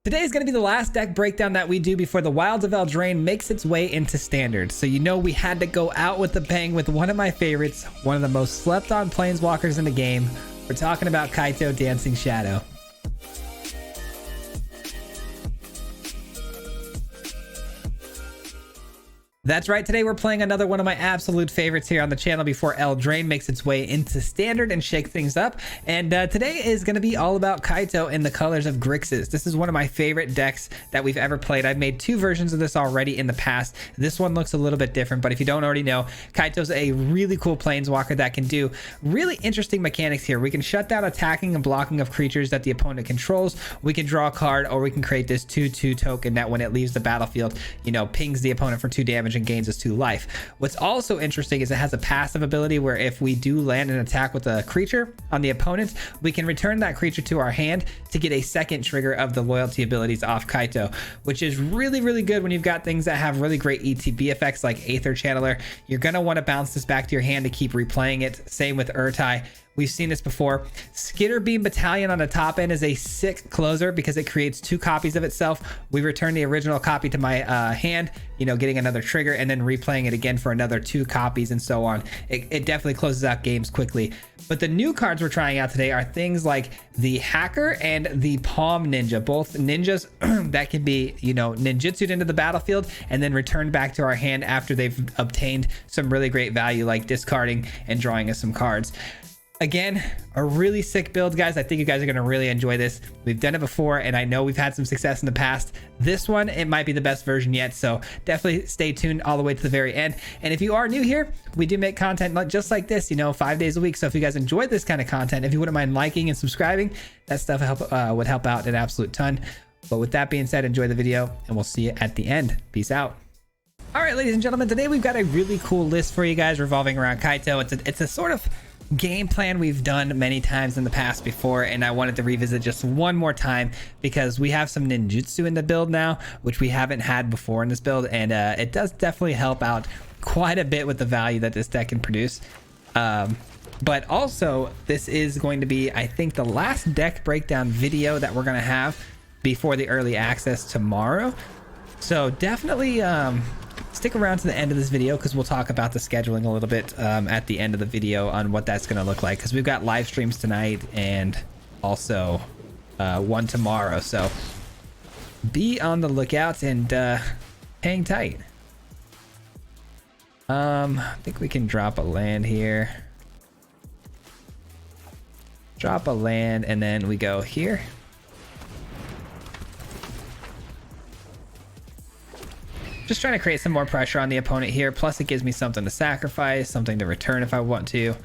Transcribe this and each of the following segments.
Today is going to be the last deck breakdown that we do before the Wilds of Eldraine makes its way into Standard. So you know we had to go out with a bang with one of my favorites, one of the most slept on planeswalkers in the game. We're talking about Kaito Dancing Shadow. That's right, today we're playing another one of my absolute favorites here on the channel before Eldraine makes its way into Standard and shake things up. And today is going to be all about Kaito in the colors of Grixis. This is one of my favorite decks that we've ever played. I've made two versions of this already in the past. This one looks a little bit different, but if you don't already know, Kaito's a really cool planeswalker that can do really interesting mechanics here. We can shut down attacking and blocking of creatures that the opponent controls. We can draw a card, or we can create this 2/2 token that when it leaves the battlefield, you know, pings the opponent for 2 damage and gains us 2 life. What's also interesting is it has a passive ability where if we do land an attack with a creature on the opponent, we can return that creature to our hand to get a second trigger of the loyalty abilities off Kaito, which is really good when you've got things that have really great ETB effects like Aether Channeler. You're going to want to bounce this back to your hand to keep replaying it. Same with Urtai. We've seen this before. Skitterbeam Battalion on the top end is a sick closer because it creates 2 copies of itself. We return the original copy to my hand, you know, getting another trigger and then replaying it again for another 2 copies and so on. It definitely closes out games quickly. But the new cards we're trying out today are things like the Hacker and the Palm Ninja, both ninjas that can be, you know, ninjutsu'd into the battlefield and then returned back to our hand after they've obtained some really great value like discarding and drawing us some cards. Again, a really sick build, guys. I think you guys are going to really enjoy this. We've done it before, and I know we've had some success in the past. This one, it might be the best version yet, so definitely stay tuned all the way to the very end. And if you are new here, we do make content just like this, you know, 5 days a week. So if you guys enjoy this kind of content, if you wouldn't mind liking and subscribing, that stuff would help out an absolute ton. But with that being said, enjoy the video, and we'll see you at the end. Peace out. All right, ladies and gentlemen, today we've got a really cool list for you guys revolving around Kaito. It's a sort of game plan we've done many times in the past before, and I wanted to revisit just one more time because we have some ninjutsu in the build now, which we haven't had before in this build, and it does definitely help out quite a bit with the value that this deck can produce. But also, this is going to be, I think, the last deck breakdown video that we're going to have before the early access tomorrow. So definitely stick around to the end of this video because we'll talk about the scheduling a little bit at the end of the video on what that's going to look like, because we've got live streams tonight and also one tomorrow. So be on the lookout and hang tight. I think we can drop a land here. Drop a land and then we go here. Just trying to create some more pressure on the opponent here. Plus it gives me something to sacrifice, something to return if I want to.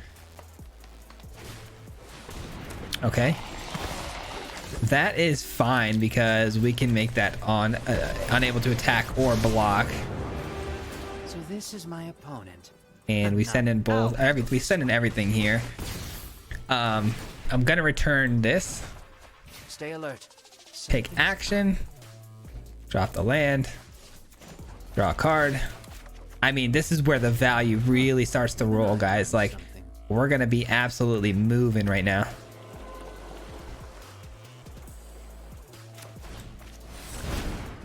Okay. That is fine because we can make that unable to attack or block. So this is my opponent. And we send in both. We send in everything here. I'm gonna return this. Stay alert. Take action. Drop the land. Draw a card. I mean, this is where the value really starts to roll, guys. Like, we're gonna be absolutely moving right now.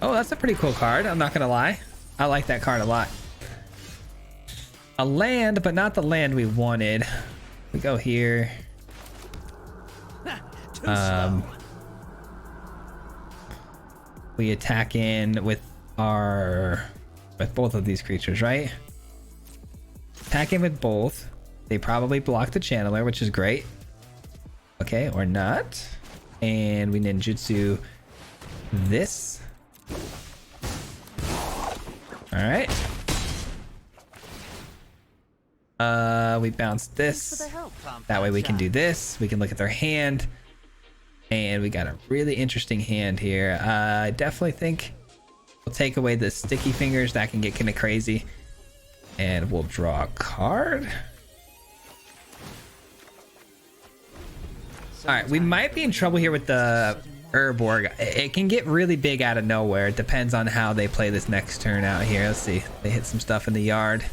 Oh, that's a pretty cool card, I'm not gonna lie. I like that card a lot. A land, but not the land we wanted. We go here. We attack in with both of these creatures, right? Attacking with both. They probably block the channeler, which is great. Okay, or not. And we ninjutsu this. All right. We bounce this. That way we can do this. We can look at their hand. And we got a really interesting hand here. I definitely think we'll take away the sticky fingers. That can get kind of crazy. And we'll draw a card. Alright, we might be in trouble here with the Urborg. It can get really big out of nowhere. It depends on how they play this next turn out here. Let's see. They hit some stuff in the yard.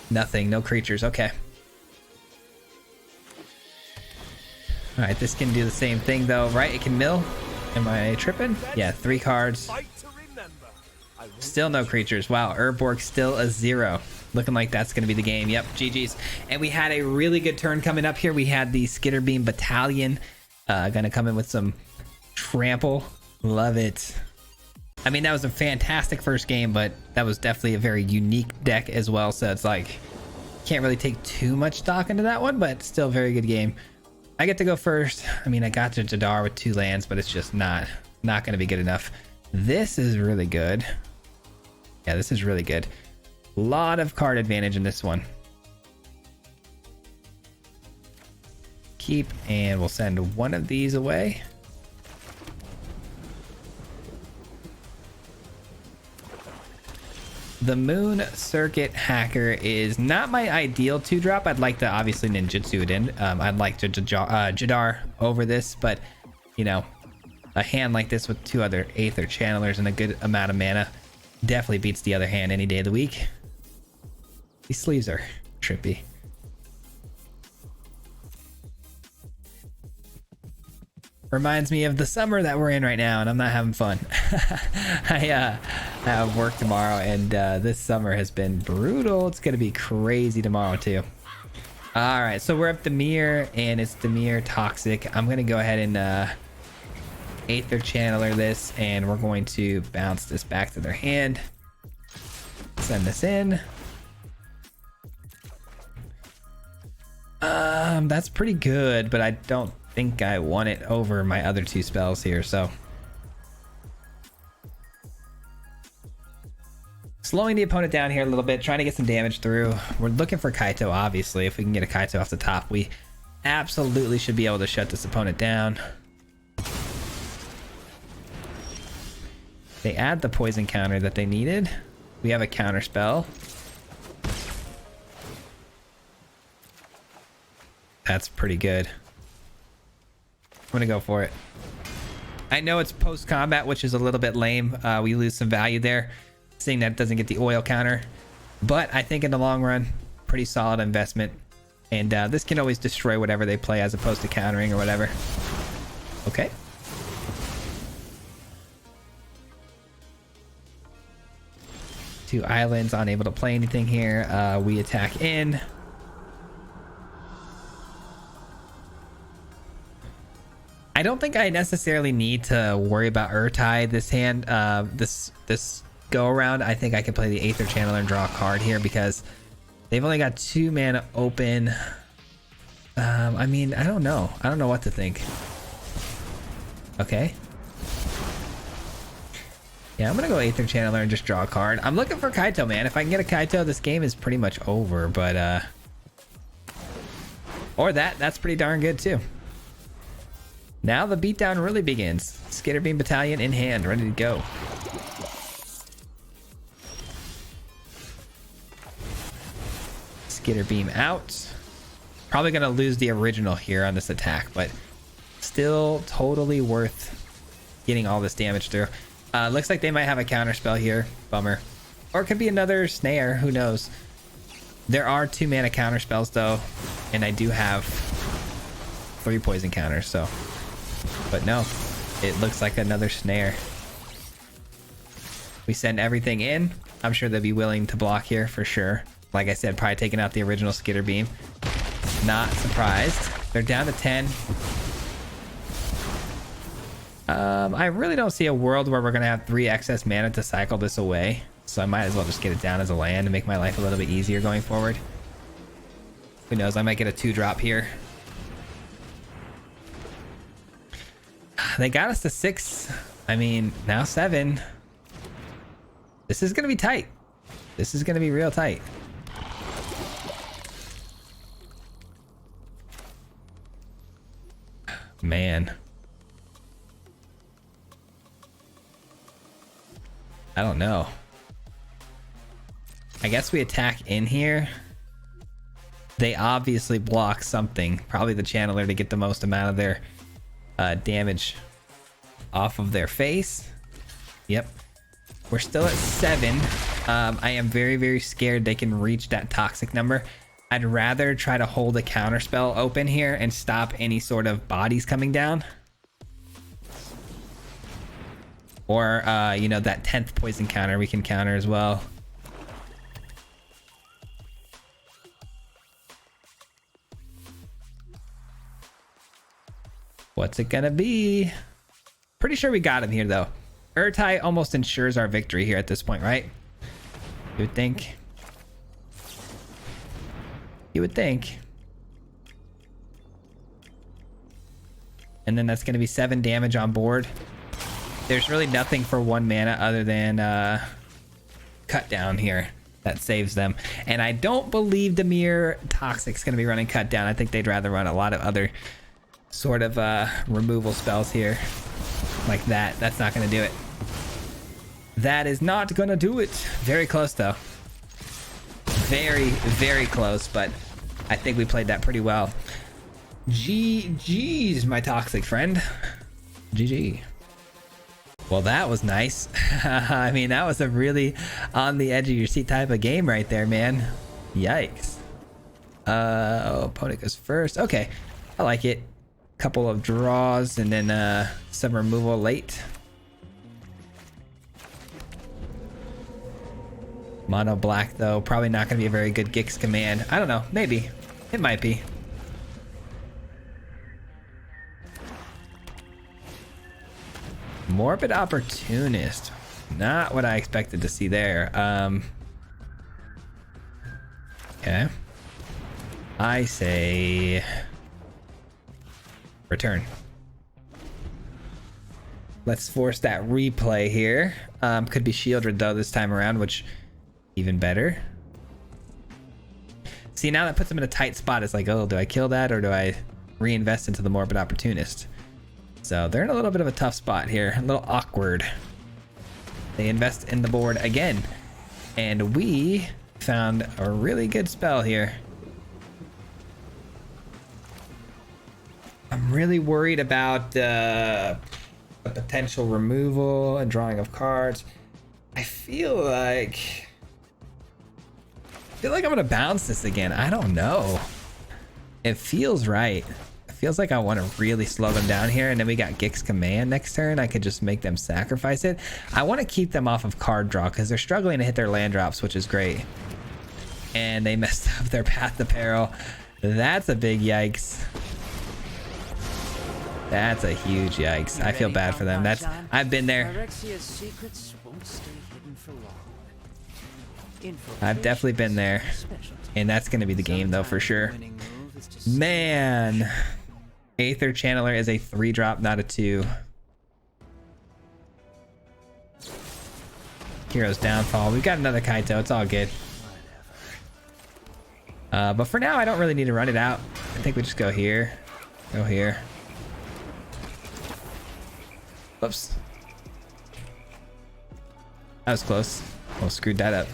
Nothing. No creatures. Okay. Alright, this can do the same thing though, right? It can mill. Am I tripping? Yeah, 3 cards. Still no creatures. Wow, Urborg still a 0. Looking like that's going to be the game. Yep, GG's. And we had a really good turn coming up here. We had the Skitterbeam Battalion going to come in with some trample. Love it. I mean, that was a fantastic first game, but that was definitely a very unique deck as well. So it's like, can't really take too much stock into that one, but still a very good game. I get to go first. I mean, I got to Jadar with 2 lands, but it's just not going to be good enough. This is really good. Yeah, this is really good. A lot of card advantage in this one. Keep, and we'll send one of these away. The Moon Circuit Hacker is not my ideal 2-drop. I'd like to obviously ninjutsu it in. I'd like to Jadar over this, but you know, a hand like this with 2 other Aether Channelers and a good amount of mana definitely beats the other hand any day of the week. These sleeves are trippy. Reminds me of the summer that we're in right now, and I'm not having fun. I have work tomorrow, and this summer has been brutal. It's gonna be crazy tomorrow too. All right, so we're up Dimir, and it's Dimir Toxic. I'm gonna go ahead and Aether Channeler this, and we're going to bounce this back to their hand. Send this in. That's pretty good, but I don't think I want it over my other 2 spells here, so slowing the opponent down here a little bit, trying to get some damage through. We're looking for Kaito, obviously. If we can get a Kaito off the top, we absolutely should be able to shut this opponent down. They add the poison counter that they needed. We have a counter spell. That's pretty good. I'm gonna go for it. I know it's post combat, which is a little bit lame. We lose some value there, seeing that it doesn't get the oil counter, but I think in the long run, pretty solid investment. And this can always destroy whatever they play as opposed to countering or whatever. Okay. Two islands, unable to play anything here. We attack in. I don't think I necessarily need to worry about Urtai this hand. This go around, I think I can play the Aether Channeler and draw a card here because they've only got 2 mana open. I mean, I don't know. I don't know what to think. Okay. Yeah, I'm gonna go Aether Channeler and just draw a card. I'm looking for Kaito, man. If I can get a Kaito, this game is pretty much over, but or that's pretty darn good too. Now the beatdown really begins. Skitterbeam Battalion in hand, ready to go. Skitterbeam out. Probably gonna lose the original here on this attack, but still totally worth getting all this damage through. Looks like they might have a counter spell here. Bummer. Or it could be another snare, who knows. There are 2 mana counter spells though, and I do have 3 poison counters, so. But no, it looks like another snare. We send everything in. I'm sure they'll be willing to block here for sure. Like I said, probably taking out the original Skitterbeam. Not surprised. They're down to 10. I really don't see a world where we're going to have 3 excess mana to cycle this away. So I might as well just get it down as a land to make my life a little bit easier going forward. Who knows, I might get a 2-drop here. They got us to 6. I mean, now 7. This is going to be tight. This is going to be real tight. Man. I don't know. I guess we attack in here. They obviously block something. Probably the channeler to get the most amount of their damage off of their face. Yep. We're still at 7. I am very, very scared they can reach that toxic number. I'd rather try to hold a counter spell open here and stop any sort of bodies coming down. Or, you know, that 10th poison counter we can counter as well. What's it gonna be? Pretty sure we got him here, though. Urtai almost ensures our victory here at this point, right? You would think. You would think. And then that's going to be 7 damage on board. There's really nothing for 1 mana other than cut down here that saves them. And I don't believe Dimir Toxic's going to be running cut down. I think they'd rather run a lot of other sort of removal spells here. Like that. That's not going to do it. That is not going to do it. Very close, though. Very, very close, but I think we played that pretty well. GG's, my toxic friend. GG. Well, that was nice. I mean, that was a really on the edge of your seat type of game right there, man. Yikes. Opponent goes first. Okay, I like it. Couple of draws and then some removal late. Mono black, though. Probably not going to be a very good Gix command. I don't know. Maybe. It might be. Morbid Opportunist. Not what I expected to see there. Okay. I say... return. Let's force that replay here. Could be shielded, though, this time around, which... even better. See, now that puts them in a tight spot. It's like, oh, do I kill that or do I reinvest into the Morbid Opportunist? So they're in a little bit of a tough spot here. A little awkward. They invest in the board again. And we found a really good spell here. I'm really worried about a potential removal and drawing of cards. I feel like I'm gonna bounce this again. I don't know. It feels right. It feels like I want to really slow them down here, and then we got Gix Command next turn. I could just make them sacrifice it. I want to keep them off of card draw because they're struggling to hit their land drops, which is great. And they messed up their Path to Peril. That's a big yikes. That's a huge yikes. I feel bad for them. I've been there. I've definitely been there. And that's going to be the game, though, for sure. Man. Aether Channeler is a 3-drop, not a 2. Hero's Downfall. We've got another Kaito. It's all good. But for now, I don't really need to run it out. I think we just go here. Go here. Whoops. That was close. Almost screwed that up.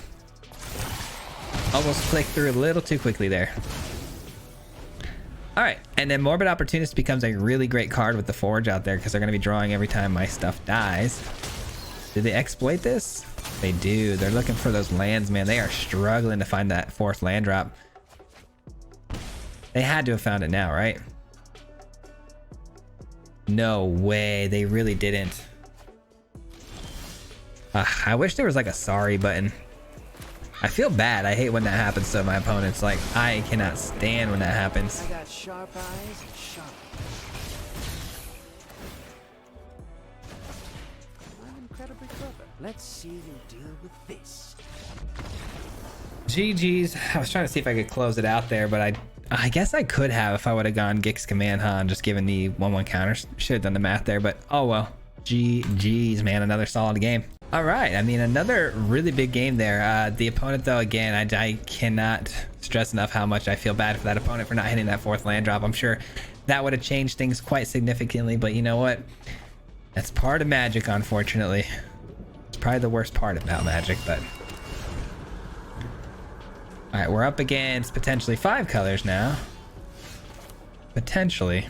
Almost clicked through a little too quickly there. All right, and then Morbid Opportunist becomes a really great card with the Forge out there because they're going to be drawing every time my stuff dies. Do they exploit this? They do. They're looking for those lands, man. They are struggling to find that 4th land drop. They had to have found it now, right? No way. They really didn't. I wish there was like a sorry button. I feel bad. I hate when that happens to my opponents. Like, I cannot stand when that happens. I got sharp eyes and sharp. I'm incredibly clever. Let's see you deal with this. GG's. I was trying to see if I could close it out there, but I guess I could have if I would have gone Gix Command, huh? And just given the 1/1 counters. Should have done the math there, but oh well. GG's, man. Another solid game. All right, I mean, another really big game there. The opponent, though, again, I cannot stress enough how much I feel bad for that opponent for not hitting that 4th land drop. I'm sure that would have changed things quite significantly, but you know what? That's part of Magic, unfortunately. It's probably the worst part about Magic, but... All right, we're up against potentially 5 colors now. Potentially.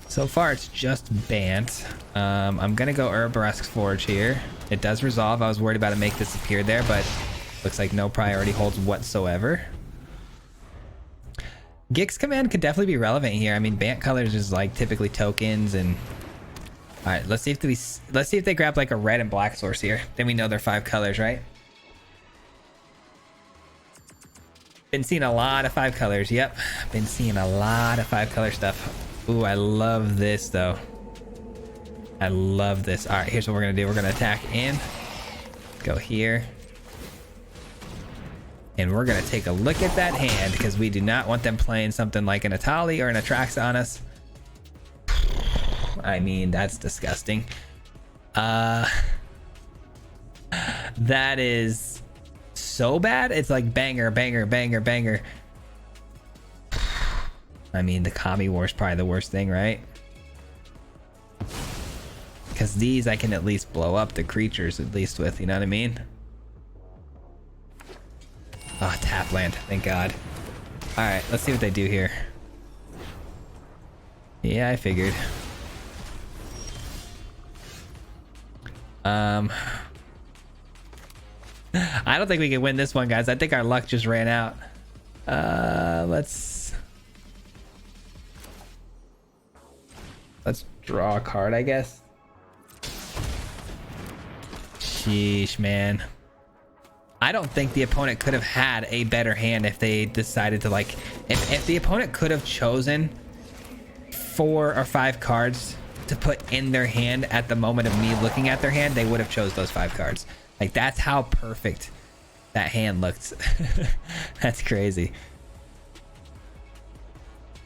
So far, it's just Bant. I'm going to go Urboresk's Forge here. It does resolve. I was worried about it make disappear there, but looks like no priority holds whatsoever. Gix command could definitely be relevant here. I mean, Bant colors is like typically tokens and... All right, let's see if they grab like a red and black source here. Then we know they're 5 colors, right? Been seeing a lot of 5 colors. Yep, been seeing a lot of 5 color stuff. Ooh, I love this though. I love this. All right, here's what we're gonna do. We're gonna attack in. Go here. And we're gonna take a look at that hand because we do not want them playing something like an Atali or an Atraxa on us. I mean, that's disgusting. That is so bad. It's like banger, banger, banger, banger. I mean, the Kami War is probably the worst thing, right? Because these I can at least blow up the creatures at least with, you know what I mean? Oh, tap land, thank God. All right, let's see what they do here. Yeah, I figured. I don't think we can win this one, guys. I think our luck just ran out. Let's draw a card, I guess. Sheesh, man. I don't think the opponent could have had a better hand if they decided to like... If the opponent could have chosen 4 or 5 cards to put in their hand at the moment of me looking at their hand, they would have chose those 5 cards. Like, that's how perfect that hand looked. That's crazy.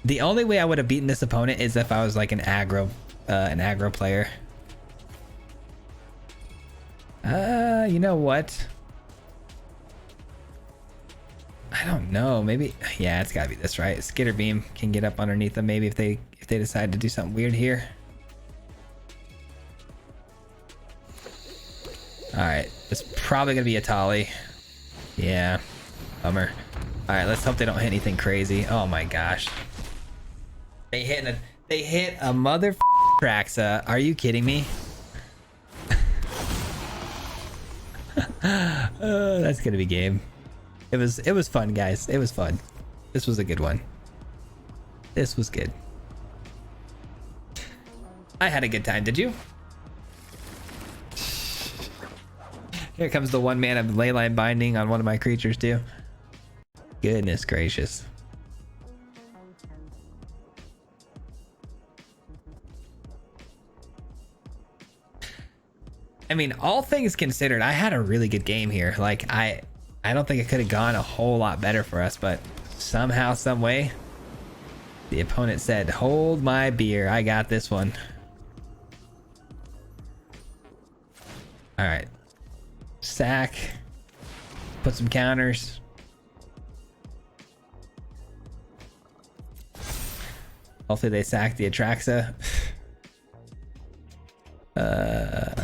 The only way I would have beaten this opponent is if I was like an aggro player. You know what? I don't know. Maybe, yeah, it's gotta be this, right? Skitter Beam can get up underneath them maybe if they decide to do something weird here. All right, it's probably gonna be a Tali. Yeah, bummer. All right, let's hope they don't hit anything crazy. Oh my gosh, they hit a mother Traxa. Are you kidding me? That's gonna be game. It was fun, guys. It was fun. This was a good one. This was good. I had a good time. Did you? Here comes the 1 mana Leyline Binding on one of my creatures too. Goodness gracious. I mean, all things considered, I had a really good game here. Like, I don't think it could have gone a whole lot better for us, but somehow, some way, the opponent said, hold my beer, I got this one. All right. Sack. Put some counters. Hopefully they sack the Atraxa.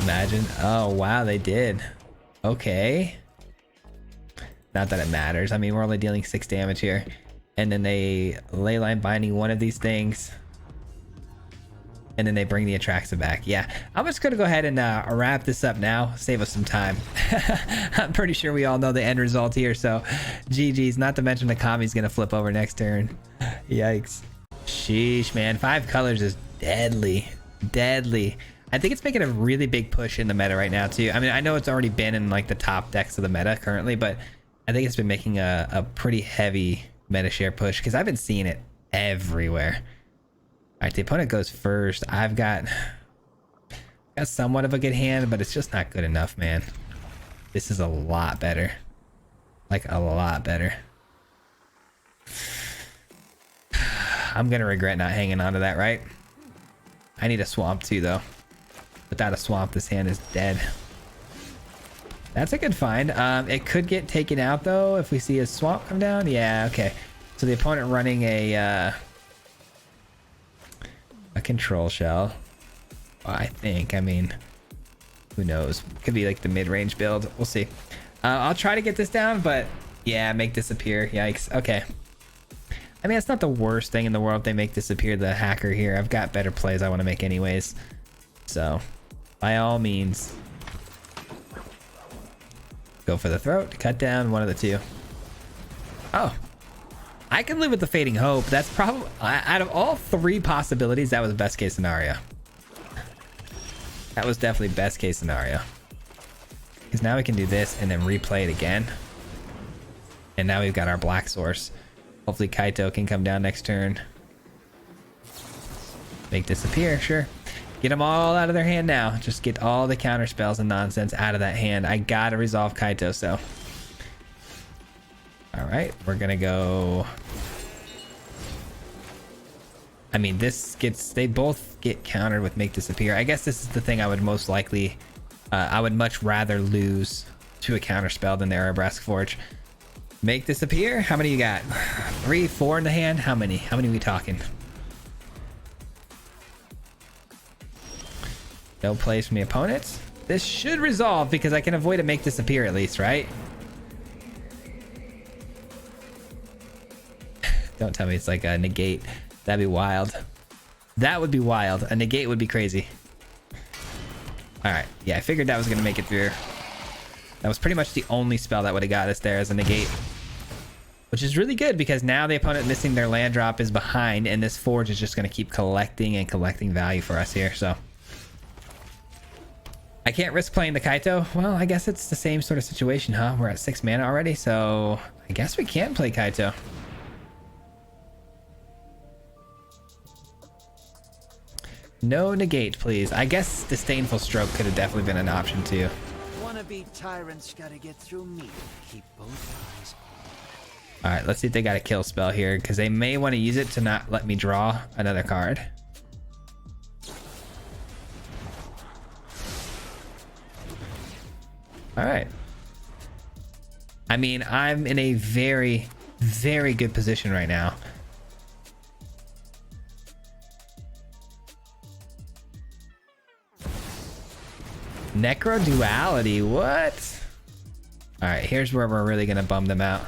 Imagine. Oh, wow, they did. Okay. Not that it matters. I mean, we're only dealing 6 damage here. And then they Leyline Binding one of these things. And then they bring the Atraxa back. Yeah, I'm just gonna go ahead and wrap this up now. Save us some time. I'm pretty sure we all know the end result here. So, GG's. Not to mention the Kami's gonna flip over next turn. Yikes. Sheesh, man. 5 colors is deadly. Deadly. I think it's making a really big push in the meta right now too. I mean, I know it's already been in like the top decks of the meta currently, but I think it's been making a pretty heavy meta share push because I've been seeing it everywhere. All right, the opponent goes first. I've got somewhat of a good hand, but it's just not good enough, man. This is a lot better. Like, a lot better. I'm gonna regret not hanging on to that, right? I need a swamp too, though. Without a swamp, this hand is dead. That's a good find. It could get taken out, though, if we see a swamp come down. Yeah, okay. So the opponent running a control shell. Well, I think. I mean, who knows? Could be like the mid-range build. We'll see. I'll try to get this down, but yeah, make disappear. Yikes. Okay. I mean, it's not the worst thing in the world if they make disappear the hacker here. I've got better plays I want to make anyways. So, by all means, go for the throat, cut down, one of the two. Oh. I can live with the Fading Hope. That's probably, out of all three possibilities, that was the best case scenario. That was definitely best case scenario. Because now we can do this and then replay it again. And now we've got our black source. Hopefully Kaito can come down next turn. Make disappear, sure. Get them all out of their hand now. Just get all the counter spells and nonsense out of that hand. I gotta resolve Kaito, so. All right, we're gonna go. I mean, this gets, they both get countered with make disappear. I guess this is the thing I would most likely, I would much rather lose to a counter spell than the Arabrask Forge. Make disappear. How many you got? 3, 4 in the hand. How many? How many are we talking? No plays from the opponents. This should resolve because I can avoid a make disappear at least, right? Don't tell me it's like a negate. That'd be wild. That would be wild. A negate would be crazy. All right. Yeah, I figured that was going to make it through. That was pretty much the only spell that would have got us there as a negate. Which is really good because now the opponent missing their land drop is behind and this Forge is just going to keep collecting and collecting value for us here. So I can't risk playing the Kaito. Well, I guess it's the same sort of situation, huh? We're at 6 mana already, so I guess we can play Kaito. No negate, please. I guess Disdainful Stroke could have definitely been an option too. Wannabe tyrants gotta get through me. Keep both eyes. All right, let's see if they got a kill spell here because they may want to use it to not let me draw another card. All right. I mean, I'm in a very, very good position right now. Necro Duality, what? All right, here's where we're really gonna bum them out.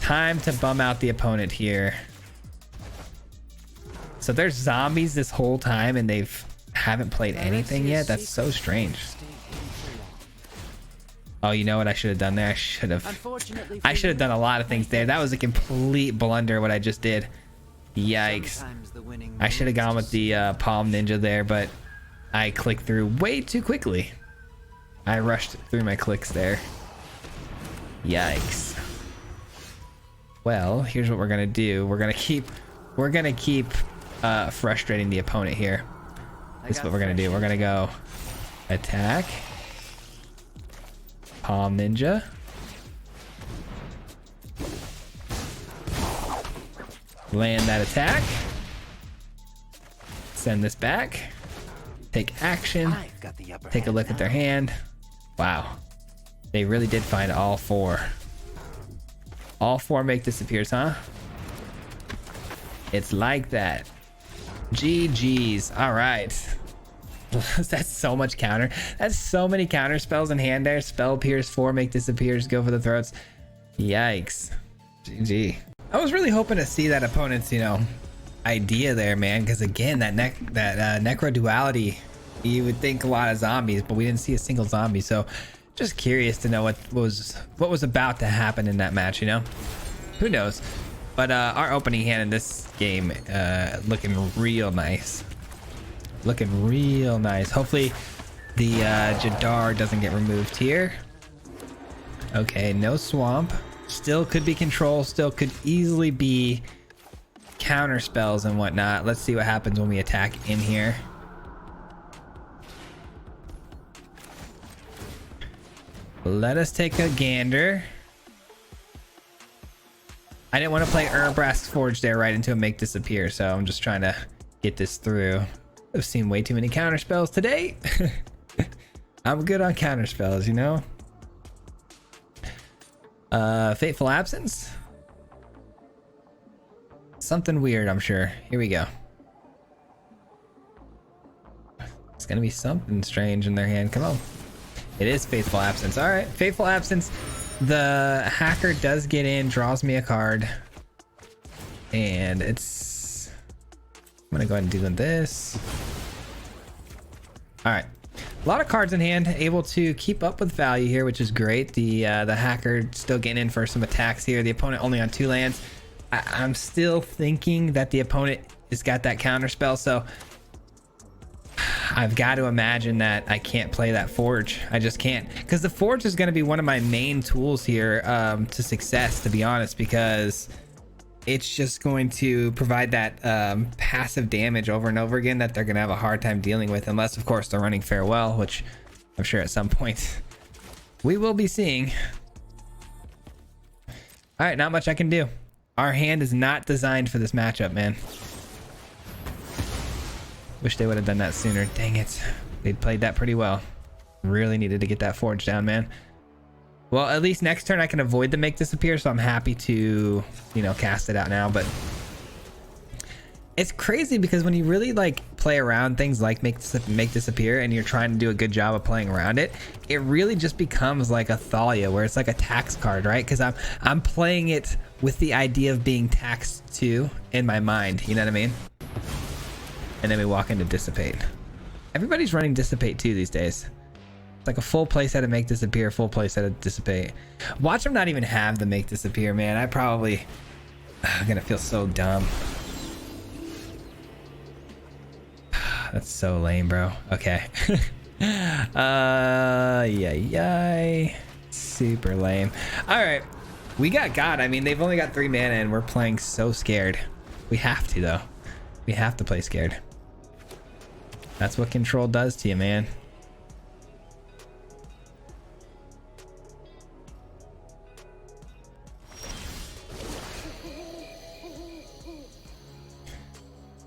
Time to bum out the opponent here. So there's zombies this whole time and they've haven't played anything yet. That's so strange. Oh, you know what I should have done there? I should have done a lot of things there. That was a complete blunder what I just did. Yikes. I should have gone with the Palm Ninja there, but I clicked through way too quickly. I rushed through my clicks there. Yikes. Well, here's what we're gonna do. We're gonna keep frustrating the opponent here. This is what we're gonna do. We're gonna go attack. Palm Ninja. Land that attack. Send this back. Take action. Take a look at their hand. Wow. They really did find all 4. All 4 make disappears, huh? It's like that. GG's. All right. That's so much counter. That's so many counter spells in hand there. Spell Pierce, 4 make disappears, go for the throats. Yikes. GG. I was really hoping to see that opponent's, idea there, man, because again, that Necro Duality, you would think a lot of zombies, but we didn't see a single zombie. So just curious to know what was about to happen in that match, who knows. But our opening hand in this game looking real nice. Hopefully the Jadar doesn't get removed here. Okay, no swamp. Still could be control, still could easily be counter spells and whatnot. Let's see what happens when we attack in here. Let us take a gander. I didn't want to play Arabrask Forge there right into a make disappear, so I'm just trying to get this through. I've seen way too many counter spells today. I'm good on counter spells, Fateful Absence. Something weird, I'm sure. Here we go. It's gonna be something strange in their hand. Come on. It is Faithful Absence. All right, Faithful Absence. The hacker does get in, draws me a card, and it's. I'm gonna go ahead and do this. All right, a lot of cards in hand, able to keep up with value here, which is great. The hacker still getting in for some attacks here. The opponent only on 2 lands. I'm still thinking that the opponent has got that counter spell, so I've got to imagine that I can't play that Forge. I just can't, because the Forge is going to be one of my main tools here to success, to be honest, because it's just going to provide that passive damage over and over again that they're going to have a hard time dealing with, unless of course they're running Farewell, which I'm sure at some point we will be seeing. All right, not much I can do. Our hand is not designed for this matchup, man. Wish they would have done that sooner. Dang it. They played that pretty well. Really needed to get that Forge down, man. Well, at least next turn I can avoid the make disappear, so I'm happy to, you know, cast it out now. But it's crazy because when you really like play around things like make disappear and you're trying to do a good job of playing around it, it really just becomes like a Thalia, where it's like a tax card, right? Because I'm playing it with the idea of being taxed too in my mind, you know what I mean? And then we walk into Dissipate. Everybody's running Dissipate too these days. It's like a full playset of Make Disappear, full playset of Dissipate. Watch them not even have the Make Disappear, man. I'm gonna feel so dumb. That's so lame, bro. Okay. Yay. Super lame. All right. We got God. I mean, they've only got 3 mana and we're playing so scared. We have to, though. We have to play scared. That's what control does to you, man.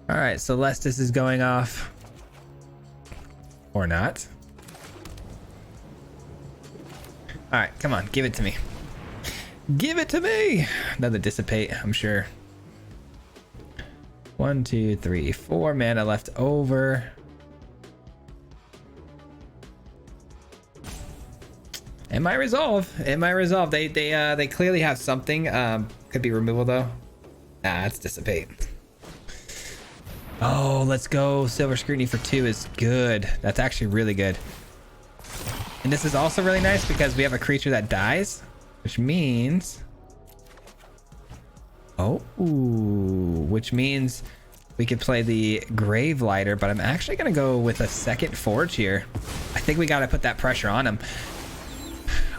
All right, Celestis is going off. Or not. All right, come on, give it to me. Give it to me! Another Dissipate, I'm sure. 1, 2, 3, 4 mana left over. It might resolve. It might resolve. They clearly have something. Could be removal though. Nah, it's Dissipate. Oh, let's go. Silver Scrutiny for 2 is good. That's actually really good. And this is also really nice because we have a creature that dies, which means... Oh, which means we could play the Grave Lighter, but I'm actually going to go with a second Forge here. I think we got to put that pressure on him.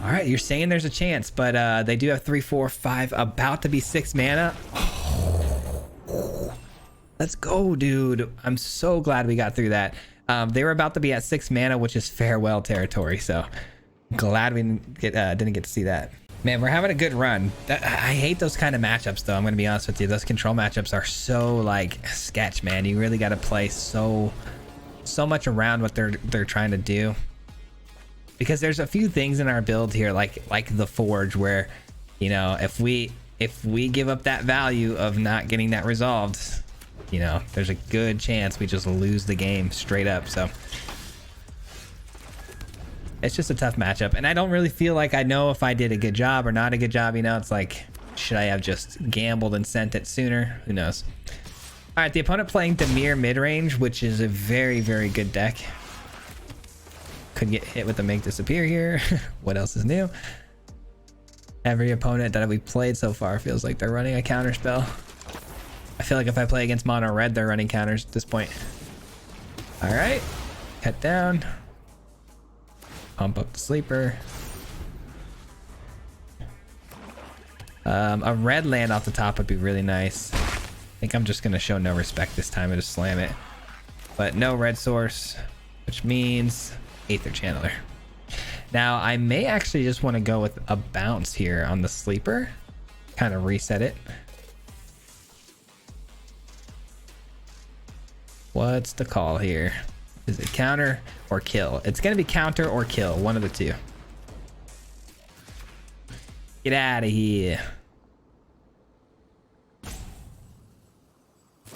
All right, you're saying there's a chance, but they do have 3, 4, 5, about to be 6 mana. Let's go, dude. I'm so glad we got through that. They were about to be at 6 mana, which is Farewell territory, so glad we didn't get to see that. Man, we're having a good run. I hate those kind of matchups, though. I'm going to be honest with you. Those control matchups are so, like, sketch, man. You really got to play so much around what they're trying to do. Because there's a few things in our build here, like the Forge, where, you know, if we give up that value of not getting that resolved, you know, there's a good chance we just lose the game straight up. So it's just a tough matchup, and I don't really feel like I know if I did a good job or not a good job. You know, it's like, should I have just gambled and sent it sooner? Who knows? All right, the opponent playing Dimir mid-range, which is a very, very good deck. Could get hit with the Make Disappear here. What else is new? Every opponent that we played so far feels like they're running a counter spell. I feel like if I play against mono red, they're running counters at this point. All right, cut down. Pump up the sleeper. A red land off the top would be really nice. I think I'm just gonna show no respect this time and just slam it. But no red source, which means Aether Channeler. Now I may actually just want to go with a bounce here on the sleeper, kind of reset it. What's the call here? Is it counter or kill? It's gonna be counter or kill, one of the two. Get out of here.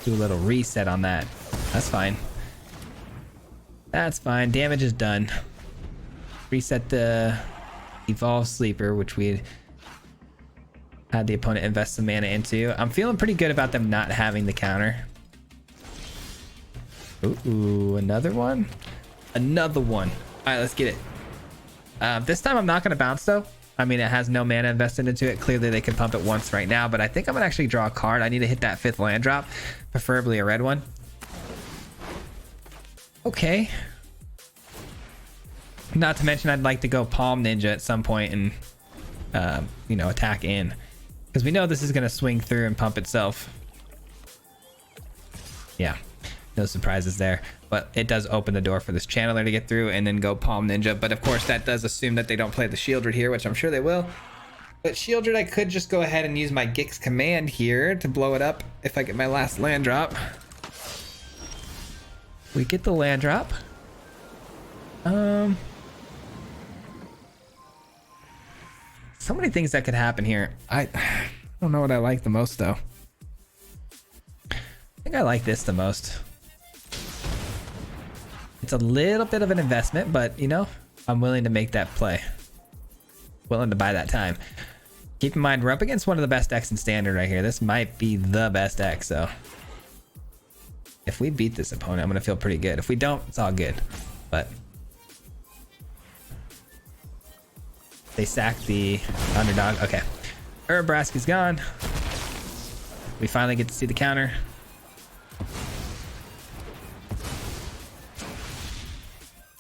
Do a little reset on that. That's fine. That's fine. Damage is done. Reset the Evolve Sleeper, which we had the opponent invest some mana into. I'm feeling pretty good about them not having the counter. Ooh, another one? Another one. All right, let's get it. This time I'm not going to bounce, though. I mean, it has no mana invested into it. Clearly they could pump it once right now, but I think I'm gonna actually draw a card. I need to hit that 5th land drop, preferably a red one. Okay. Not to mention I'd like to go Palm Ninja at some point and you know, attack in, because we know this is gonna swing through and pump itself. Yeah, no surprises there, but it does open the door for this channeler to get through and then go Palm Ninja. But of course that does assume that they don't play the Shieldred here, which I'm sure they will. But Shieldred, I could just go ahead and use my Gix command here to blow it up if I get my last land drop. We get the land drop. So many things that could happen here. I don't know what I like the most though. I think I like this the most. It's a little bit of an investment, but you know, I'm willing to make that play. Willing to buy that time. Keep in mind, we're up against one of the best decks in Standard right here. This might be the best deck, so if we beat this opponent, I'm gonna feel pretty good. If we don't, it's all good. But they sack the underdog. Okay, Urabraska's gone. We finally get to see the counter.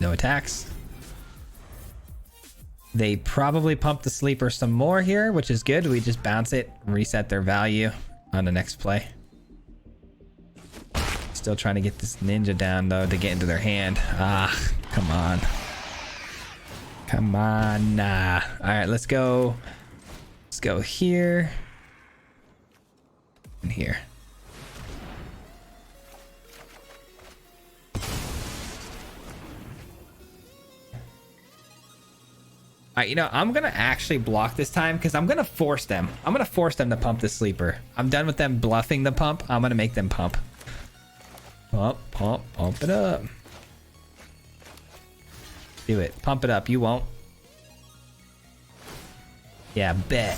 No attacks. They probably pump the sleeper some more here, which is good. We just bounce it, reset their value on the next play. Still trying to get this ninja down though to get into their hand. Ah, come on. Come on. Nah. All right, let's go. Let's go here and here. All right, you know, I'm gonna actually block this time because I'm gonna force them. I'm gonna force them to pump the sleeper. I'm done with them bluffing the pump. I'm gonna make them pump. Pump, pump, pump it up. Do it. Pump it up. You won't. Yeah, bet.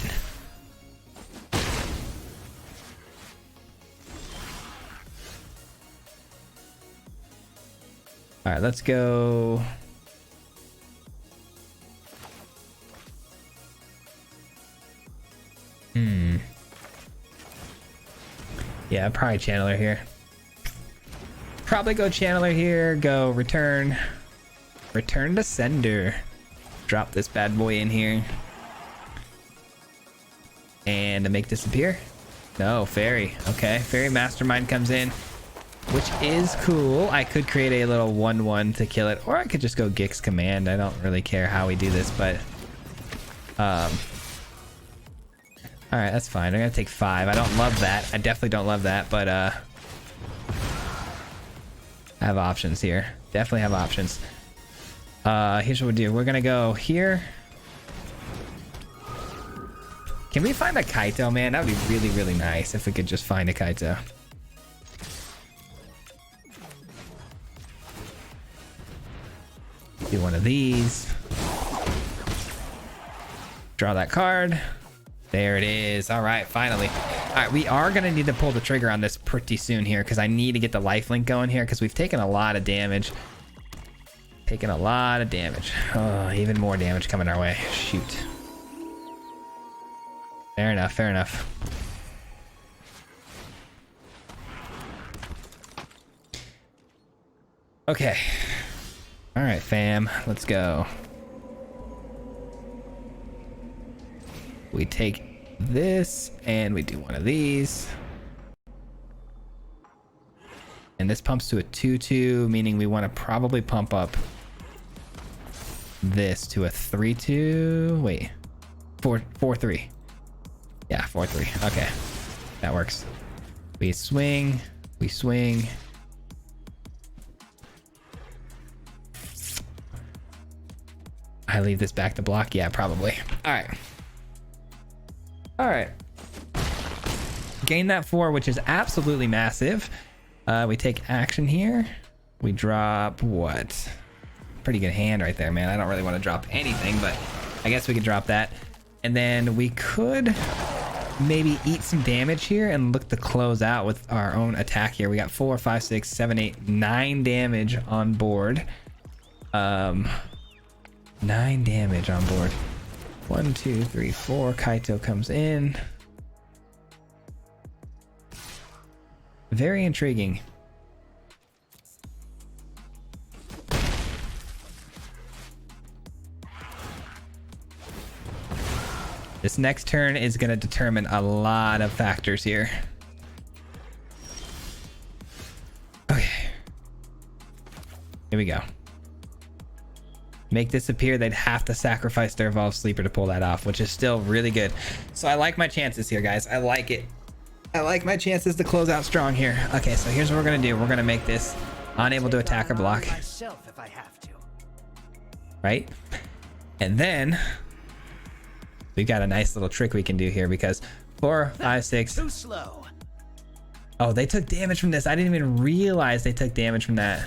All right, let's go. Yeah, probably channeler here. Probably go channeler here. Go return. Return to sender. Drop this bad boy in here. And to make disappear? No, fairy. Okay, fairy mastermind comes in, which is cool. I could create a little 1/1 to kill it, or I could just go Gix command. I don't really care how we do this, but all right, that's fine. I'm gonna take 5. I don't love that. I definitely don't love that, but I have options here. Definitely have options. Here's what we do. We're gonna go here. Can we find a Kaito, man? That would be really, really nice if we could just find a Kaito. Do one of these. Draw that card. There it is. All right, finally. All right, we are going to need to pull the trigger on this pretty soon here because I need to get the lifelink going here because we've taken a lot of damage. Taken a lot of damage. Oh, even more damage coming our way. Shoot. Fair enough, fair enough. Okay. All right, fam. Let's go. We take this and we do one of these. And this pumps to a 2/2, meaning we want to probably pump up this to a 3/2. Wait, 4/3. Yeah, 4/3. Okay, that works. We swing, we swing. I leave this back to block. Yeah, probably. All right. All right. Gain that 4, which is absolutely massive. We take action here. We drop what? Pretty good hand right there, man. I don't really want to drop anything, but I guess we could drop that. And then we could maybe eat some damage here and look to close out with our own attack here. We got 4, 5, 6, 7, 8, 9 damage on board. 9 damage on board. 1, 2, 3, 4. Kaito comes in. Very intriguing. This next turn is going to determine a lot of factors here. Okay. Here we go. Make this appear, they'd have to sacrifice their Evolved Sleeper to pull that off, which is still really good. So I like my chances here, guys. I like it. I like my chances to close out strong here. Okay, so here's what we're going to do. We're going to make this unable to attack or block. Myself if I have to. Right? And then we've got a nice little trick we can do here because 4, 5, 6. Too slow. Oh, they took damage from this. I didn't even realize they took damage from that.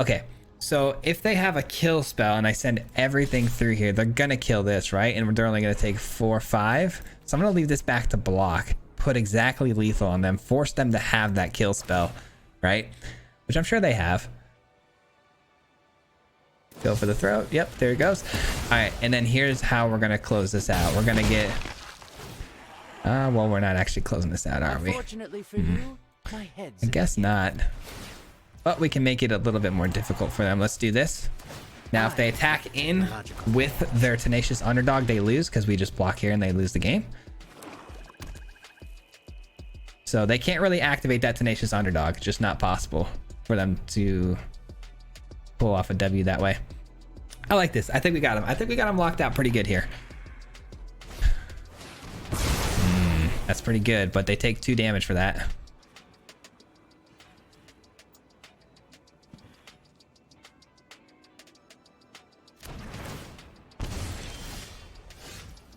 Okay, so if they have a kill spell and I send everything through here, they're gonna kill this, right? And they're only gonna take 4, 5. So I'm gonna leave this back to block, put exactly lethal on them, force them to have that kill spell, right? Which I'm sure they have. Go for the throat. Yep, there it goes. All right, and then here's how we're gonna close this out. We're gonna get well, we're not actually closing this out, are we? Unfortunately for you, my head's I guess not. But we can make it a little bit more difficult for them. Let's do this. Now, if they attack in with their Tenacious Underdog, they lose because we just block here and they lose the game. So they can't really activate that Tenacious Underdog. It's just not possible for them to pull off a W that way. I like this. I think we got him. I think we got him locked out pretty good here. That's pretty good, but they take 2 damage for that.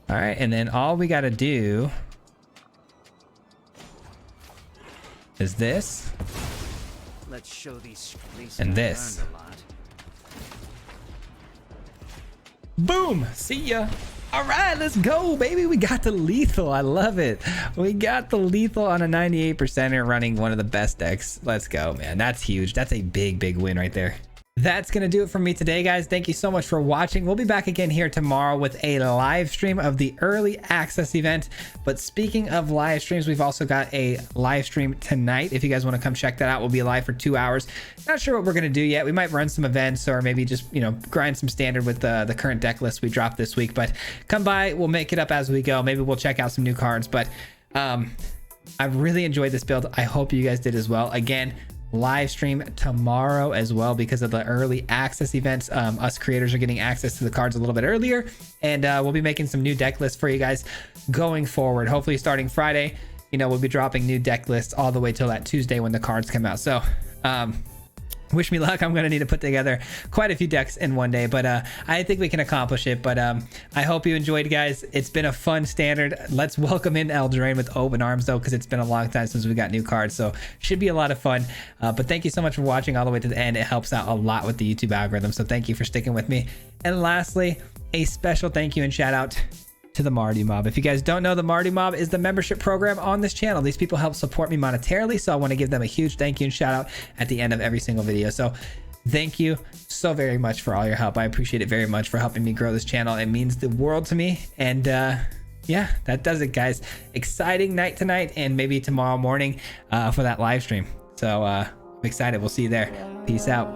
All right, and then all we got to do is this. Let's show these and this. Boom! See ya. All right, let's go, baby. We got the lethal. I love it. We got the lethal on a 98%er running one of the best decks. Let's go, man. That's huge. That's a big, big win right there. That's gonna do it for me today, guys. Thank you so much for watching. We'll be back again here tomorrow with a live stream of the early access event. But speaking of live streams, we've also got a live stream tonight. If you guys want to come check that out, we'll be live for 2 hours. Not sure what we're gonna do yet. We might run some events or maybe just, you know, grind some standard with the current deck list we dropped this week. But come by, we'll make it up as we go. Maybe we'll check out some new cards. But I've really enjoyed this build. I hope you guys did as well. Again, live stream tomorrow as well because of the early access events. Us creators are getting access to the cards a little bit earlier, and we'll be making some new deck lists for you guys going forward. Hopefully starting Friday, you know, we'll be dropping new deck lists all the way till that Tuesday when the cards come out. So wish me luck. I'm gonna need to put together quite a few decks in one day, but I think we can accomplish it. But I hope you enjoyed, guys. It's been a fun standard. Let's welcome in Eldraine with open arms though, because it's been a long time since we got new cards, so should be a lot of fun. But thank you so much for watching all the way to the end. It helps out a lot with the YouTube algorithm, so thank you for sticking with me. And lastly, a special thank you and shout out to the Marty Mob. If you guys don't know, the Marty Mob is the membership program on this channel. These people help support me monetarily, so I want to give them a huge thank you and shout out at the end of every single video. So thank you so very much for all your help. I appreciate it very much for helping me grow this channel. It means the world to me. And yeah, that does it, guys. Exciting night tonight and maybe tomorrow morning for that live stream. So I'm excited. We'll see you there. Peace out.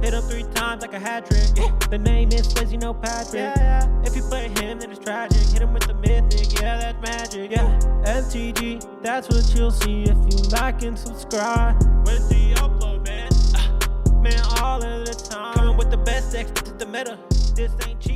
Hit him 3 times like a hat trick. Yeah. The name is Swayze, you know Patrick. Yeah. If you play him, then it's tragic. Hit him with the Mythic, yeah, that's magic. Yeah. MTG, that's what you'll see if you like and subscribe. Where's the upload, man? Man, all of the time. Coming with the best decks, this is the meta. This ain't cheap.